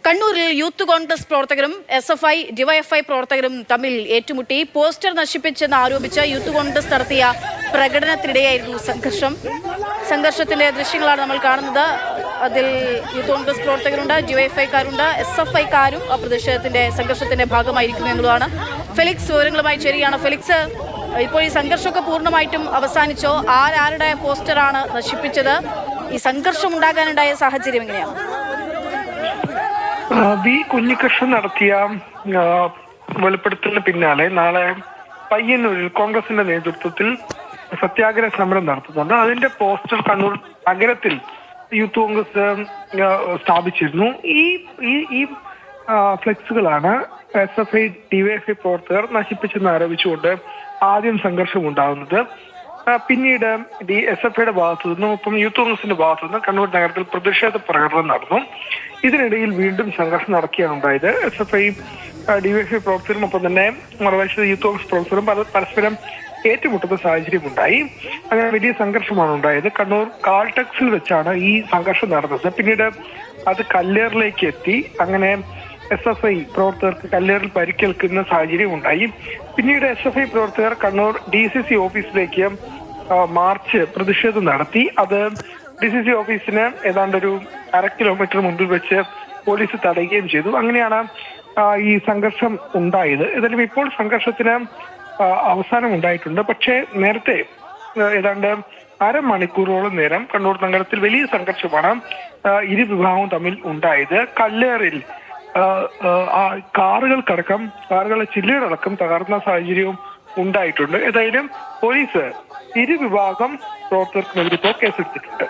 കണ്ണൂരിൽ യൂത്ത് കോൺഗ്രസ് പ്രവർത്തകരും SFI DYFI പ്രവർത്തകരും തമ്മിൽ ഏറ്റുമുട്ടി പോസ്റ്റർ നശിപ്പിച്ചെന്ന് ആരോപിച്ച് യൂത്ത് കോൺഗ്രസ് നടത്തിയ പ്രകടനത്തിനിടെയായിരുന്നു സംഘർഷത്തിന്റെ ദൃശ്യങ്ങളാണ് നമ്മൾ കാണുന്നത്. അതിൽ യൂത്ത് കോൺഗ്രസ് പ്രവർത്തകരുണ്ട്, ഡിവൈഎഫ്ഐക്കാരുണ്ട്, SFIക്കാരും ആ പ്രതിഷേധത്തിന്റെ സംഘർഷത്തിന്റെ ഭാഗമായിരിക്കുന്നു എന്നുള്ളതാണ്. ഫെലിക്സ് വിവരങ്ങളുമായി ചേരുകയാണ്. ഫെലിക്സ്, ഇപ്പോൾ ഈ സംഘർഷമൊക്കെ പൂർണ്ണമായിട്ടും അവസാനിച്ചോ? ആരുടെ പോസ്റ്ററാണ് നശിപ്പിച്ചത്? ഈ സംഘർഷം ഉണ്ടാകാനുണ്ടായ സാഹചര്യം എങ്ങനെയാണ്? വി കുഞ്ഞികൃഷ്ണൻ നടത്തിയ വെളിപ്പെടുത്തലിന് പിന്നാലെ നാളെ പയ്യന്നൂരിൽ കോൺഗ്രസിന്റെ നേതൃത്വത്തിൽ സത്യാഗ്രഹ സമരം നടത്തുന്നുണ്ട്. അതിന്റെ പോസ്റ്റർ കണ്ണൂർ നഗരത്തിൽ യൂത്ത് കോൺഗ്രസ് സ്ഥാപിച്ചിരുന്നു. ഈ ഫ്ലെക്സുകളാണ് SFI ഡിവൈഎഫ്ഐ പ്രവർത്തകർ നശിപ്പിച്ചെന്ന് ആരോപിച്ചുകൊണ്ട് ആദ്യം സംഘർഷം ഉണ്ടാകുന്നത്. പിന്നീട് SFIയുടെ ഭാഗത്തു നിന്നും ഒപ്പം യൂത്ത് കോൺഗ്രസിന്റെ ഭാഗത്തു നിന്നും കണ്ണൂർ നഗരത്തിൽ പ്രതിഷേധ പ്രകടനം നടന്നു. ഇതിനിടയിൽ വീണ്ടും സംഘർഷം നടക്കുകയാണ് ഉണ്ടായത്. SFI ഡിവൈഎഫ്ഐ പ്രവർത്തകരും ഒപ്പം തന്നെ മറുവശത്ത് യൂത്ത് കോൺഗ്രസ് പ്രവർത്തകരും പരസ്പരം ഏറ്റുമുട്ടുന്ന സാഹചര്യം ഉണ്ടായി. അങ്ങനെ വലിയ സംഘർഷമാണ് ഉണ്ടായത്. കണ്ണൂർ കാൾടെക്സിൽ വെച്ചാണ് ഈ സംഘർഷം നടന്നത്. പിന്നീട് അത് കല്ലേറിലേക്ക് എത്തി. അങ്ങനെ SFI പ്രവർത്തകർക്ക് കല്ലേറിൽ പരിക്കേൽക്കുന്ന സാഹചര്യം ഉണ്ടായി. പിന്നീട് SFI പ്രവർത്തകർ കണ്ണൂർ DCC ഓഫീസിലേക്ക് മാർച്ച് പ്രതിഷേധം നടത്തി. അത് DCC ഓഫീസിന് ഏതാണ്ട് ഒരു 1/2 കിലോമീറ്റർ മുമ്പിൽ വെച്ച് പോലീസ് തടയുകയും ചെയ്തു. അങ്ങനെയാണ് ഈ സംഘർഷം ഉണ്ടായത്. ഏതായാലും ഇപ്പോൾ സംഘർഷത്തിന് അവസാനം ഉണ്ടായിട്ടുണ്ട്. പക്ഷേ നേരത്തെ ഏതാണ്ട് 1/2 മണിക്കൂറോളം നേരം കണ്ണൂർ നഗരത്തിൽ വലിയ സംഘർഷമാണ് ഇരു വിഭാഗവും തമ്മിൽ ഉണ്ടായത്. കല്ലേറിൽ കാറുകളെ ചില്ലുകളടക്കം തകർന്ന സാഹചര്യവും ഉണ്ടായിട്ടുണ്ട്. ഏതായാലും പോലീസ് ഇരു വിഭാഗം പ്രവർത്തകർക്കെതിരെ കേസെടുത്തിട്ടുണ്ട്.